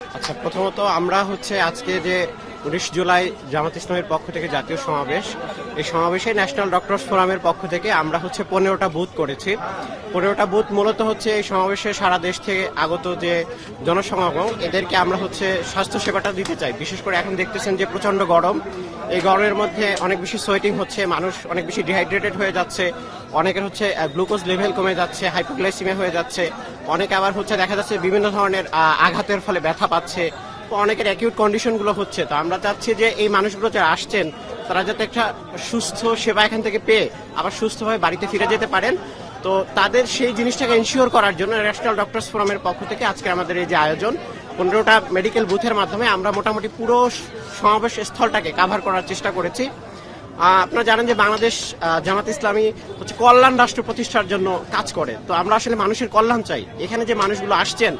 আচ্ছা, প্রথমত আমরা আজকে যে 19 জুলাই জামাত ইসলামের পক্ষ থেকে জাতীয় সমাবেশ, এই সমাবেশে ন্যাশনাল ডক্টরস ফোরামের পক্ষ থেকে আমরা 15টা বুথ করেছি। 15টা বুথ মূলত এই সমাবেশে সারা দেশ থেকে আগত যে জনসমাগম, এদেরকে আমরা স্বাস্থ্য সেবাটা দিতে চাই। বিশেষ করে এখন দেখতেছেন যে প্রচন্ড গরম, এই গরমের মধ্যে অনেক বেশি সোয়েটিং হচ্ছে, মানুষ অনেক বেশি ডিহাইড্রেটেড হয়ে যাচ্ছে, অনেকের গ্লুকোজ লেভেল কমে যাচ্ছে, হাইপোগ্লাইসিমিয়া হয়ে যাচ্ছে, অনেকে আবার দেখা যাচ্ছে বিভিন্ন ধরনের আঘাতের ফলে ব্যথা পাচ্ছে, অনেকের অ্যাকিউট কন্ডিশন গুলো হচ্ছে। তো আমরা চাচ্ছি যে এই মানুষগুলো যারা আসছেন তারা যাতে একটা সুস্থ সেবা এখান থেকে পেয়ে আবার সুস্থভাবে বাড়িতে ফিরে যেতে পারেন। তো তাদের সেই জিনিসটাকে এনশিওর করার জন্য ন্যাশনাল ডক্টরস ফোরামের পক্ষ থেকে আজকে আমাদের এই যে আয়োজন, 15টা মেডিকেল বুথের মাধ্যমে আমরা মোটামুটি পুরো সমাবেশ স্থলটাকে কাভার করার চেষ্টা করেছি। আপনারা জানেন যে বাংলাদেশ জামাত ইসলামী কল্যাণ রাষ্ট্র প্রতিষ্ঠার জন্য কাজ করে। তো আমরা আসলে মানুষের কল্যাণ চাই। এখানে যে মানুষগুলো আসছেন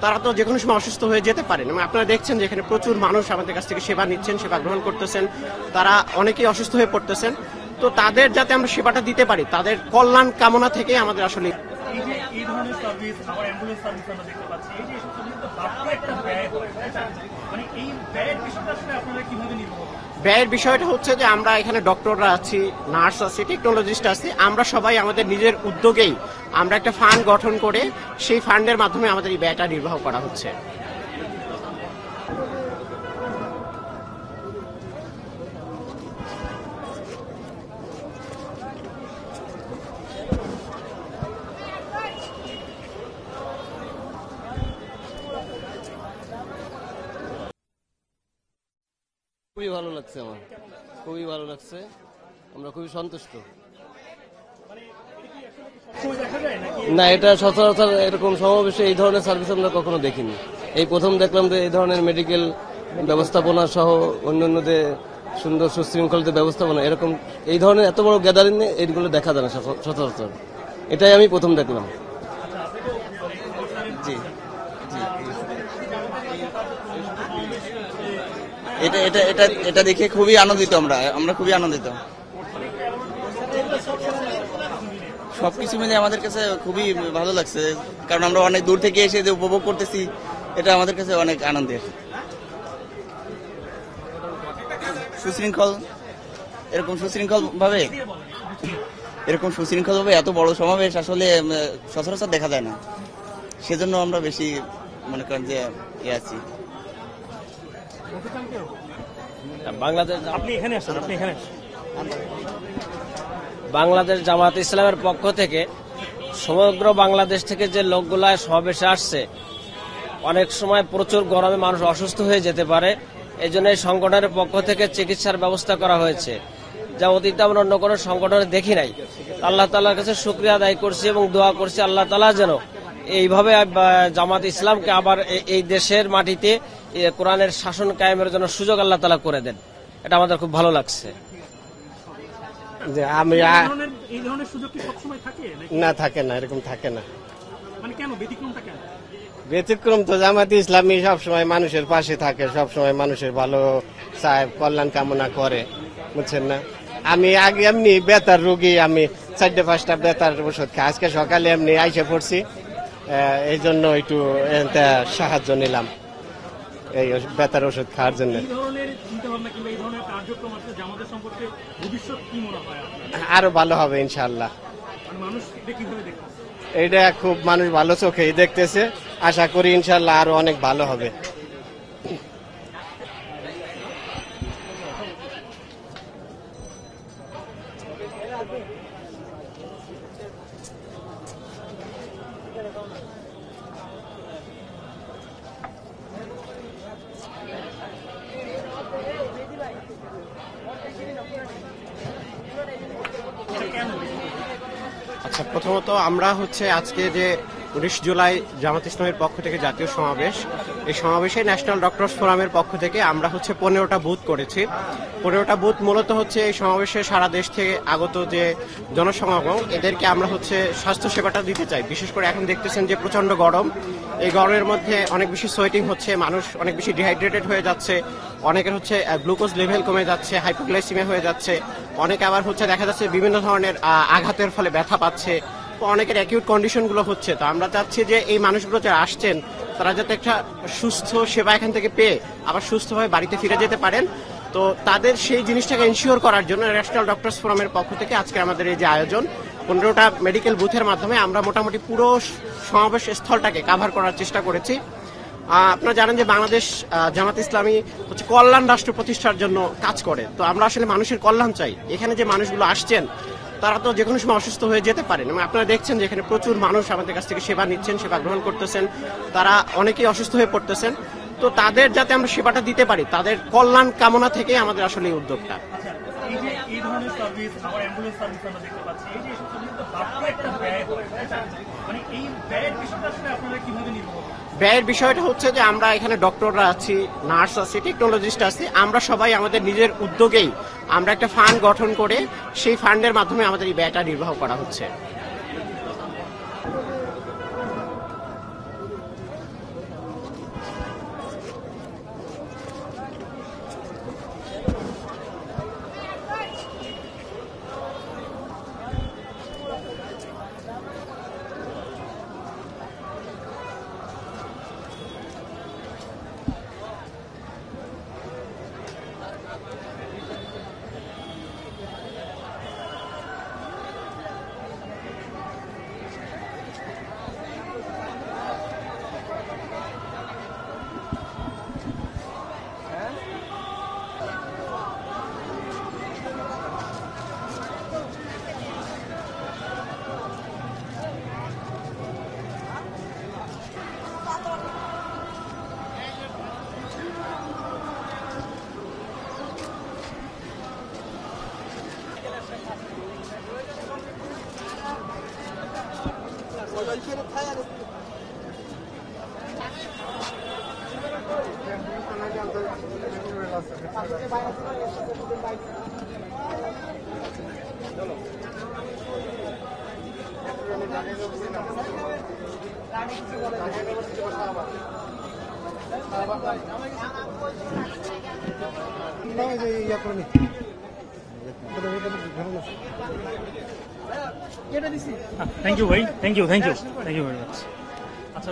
তারা তো যে কোনো সময় অসুস্থ হয়ে যেতে পারেন, এবং আপনারা দেখছেন যে এখানে প্রচুর মানুষ আমাদের কাছ থেকে সেবা নিচ্ছেন, সেবা গ্রহণ করতেছেন, তারা অনেকেই অসুস্থ হয়ে পড়তেছেন। তো তাদের যাতে আমরা সেবাটা দিতে পারি, তাদের কল্যাণ কামনা থেকে আমাদের আসলে ব্যয়ের বিষয়টা যে আমরা এখানে ডক্টররা আছি, নার্স আছি, টেকনোলজিস্ট আছি, আমরা সবাই আমাদের নিজের উদ্যোগেই আমরা একটা ফান্ড গঠন করে সেই ফান্ডের মাধ্যমে আমাদের এই ব্যয়টা নির্বাহ করা হচ্ছে। খুবই ভালো লাগছে, আমার খুবই ভালো লাগছে, আমরা খুবই সন্তুষ্ট। না, এটা সচরাচর এরকম সমাবেশে এই ধরনের সার্ভিস আমরা কখনো দেখিনি। এই প্রথম দেখলাম যে এই ধরনের মেডিকেল ব্যবস্থাপনা সহ অন্যান্য যে সুন্দর সুশৃঙ্খলিত ব্যবস্থাপনা, এরকম এই ধরনের এত বড় গ্যাদারিং এইগুলো দেখা যায় না সচরাচর। এটাই আমি প্রথম দেখলাম। জি জি, এটা এটা এটা এটা দেখে খুবই আনন্দিত, আমরা খুবই আনন্দিত। সবকিছু মিলে আমাদের কাছে খুবই ভালো লাগছে, কারণ আমরা অনেক দূর থেকে এসে যে উপভোগ করতেছি, এটা আমাদের কাছে অনেক আনন্দের। এরকম সুশৃঙ্খল ভাবে এত বড় সমাবেশ আসলে সচরাচর দেখা যায় না, সেজন্য আমরা বেশি মনে করেন যে আছি। বাংলাদেশ জামাত ইসলামের পক্ষ থেকে সমগ্র বাংলাদেশ থেকে যে লোকগুলা সমাবেশে আসছে, অনেক সময় প্রচুর গরমে মানুষ অসুস্থ হয়ে যেতে পারে, এই জন্য এই সংগঠনের পক্ষ থেকে চিকিৎসার ব্যবস্থা করা হয়েছে, যা অতীতে আমরা অন্য কোনো সংগঠনে দেখি নাই। আল্লাহ তাআলার কাছে শুকরিয়া আদায় করছি এবং দোয়া করছি আল্লাহ তাআলা যেন এইভাবে জামাত ইসলামকে আবার এই দেশের মাটিতে কোরআনের শাসন কায়েমের জন্য সুযোগ আল্লাহ তাআলা করে দেন। এটা আমাদের খুব ভালো লাগছে। যে আমি না, থাকে না, এরকম থাকে না। ব্যতিক্রম তো জামাত ইসলামী সবসময় মানুষের পাশে থাকে, সবসময় মানুষের ভালো চায়, কল্যাণ কামনা করে, বুঝছেন না। আমি আগে এমনি বেতার রোগী, আমি 4-5টা বেতার ওষুধ খাই, আজকে সকালে এমনি আইসে পড়ছি, এই জন্য একটু সাহায্য নিলাম এই বেতার ওষুধ খাওয়ার জন্য। আরো ভালো হবে ইনশাআল্লাহ। এইটা খুব মানুষ ভালো চোখেই দেখতেছে, আশা করি ইনশাআল্লাহ আরো অনেক ভালো হবে। আচ্ছা, প্রথমত আমরা আজকে যে 19 জুলাই জামাত ইসলামের পক্ষ থেকে জাতীয় সমাবেশ, এই সমাবেশে ন্যাশনাল ডক্টরস ফোরামের পক্ষ থেকে আমরা 15টা বুথ করেছি। 15টা বুথ মূলত এই সমাবেশে সারা দেশ থেকে আগত যে জনসমাগম, এদেরকে আমরা স্বাস্থ্য সেবাটা দিতে চাই। বিশেষ করে এখন দেখতেছেন যে প্রচন্ড গরম, এই গরমের মধ্যে অনেক বেশি সোয়েটিং হচ্ছে, মানুষ অনেক বেশি ডিহাইড্রেটেড হয়ে যাচ্ছে, অনেকের গ্লুকোজ লেভেল কমে যাচ্ছে, হাইপোগ্লাইসিমিয়া হয়ে যাচ্ছে, অনেকে আবার দেখা যাচ্ছে বিভিন্ন ধরনের আঘাতের ফলে ব্যথা পাচ্ছে, অনেকের অ্যাকিউট কন্ডিশন গুলো হচ্ছে। তো আমরা চাচ্ছি যে এই মানুষগুলো যারা আসছেন তারা যাতে একটা সুস্থ সেবা এখান থেকে পেয়ে আবার সুস্থভাবে বাড়িতে ফিরে যেতে পারেন। তো তাদের সেই জিনিসটাকে এনশিওর করার জন্য ন্যাশনাল ডক্টরস ফোরামের পক্ষ থেকে আজকে আমাদের এই যে আয়োজন 15টা মেডিকেল বুথের মাধ্যমে আমরা মোটামুটি পুরো সমাবেশ স্থলটাকে কাভার করার চেষ্টা করেছি। আপনারা জানেন যে বাংলাদেশ জামাত ইসলামী হচ্ছে কল্যাণ রাষ্ট্র প্রতিষ্ঠার জন্য কাজ করে। তো আমরা আসলে মানুষের কল্যাণ চাই। এখানে যে মানুষগুলো আসছেন তারা তো যে কোনো সময় অসুস্থ হয়ে যেতে পারেন এবং আপনারা দেখছেন যে এখানে প্রচুর মানুষ আমাদের কাছ থেকে সেবা নিচ্ছেন, সেবা গ্রহণ করতেছেন, তারা অনেকেই অসুস্থ হয়ে পড়তেছেন। তো তাদের যাতে আমরা সেবাটা দিতে পারি, তাদের কল্যাণ কামনা থেকে আমাদের আসলে এই উদ্যোগটা। এই যে এই ধরনের সার্ভিস, আবার অ্যাম্বুলেন্স সার্ভিস আমরা দেখতে পাচ্ছি, এই যে এসব সার্ভিস তো বাড়তি একটা ব্যয় হয়, মানে এই ব্যয়ের বিষয়টা আসলে আপনারা কিভাবে নির্ভর করেন? ব্যয়ের বিষয়টা হচ্ছে যে আমরা এখানে ডক্টররা আছি, নার্স আছি, টেকনোলজিস্ট আছি, আমরা সবাই আমাদের নিজের উদ্যোগেই আমরা একটা ফান্ড গঠন করে সেই ফান্ডের মাধ্যমে আমাদের এই ব্যয়টা নির্বাহ করা হচ্ছে। থ্যাংক ইউ ভাই, থ্যাংক ইউ ভেরি মাচ। আচ্ছা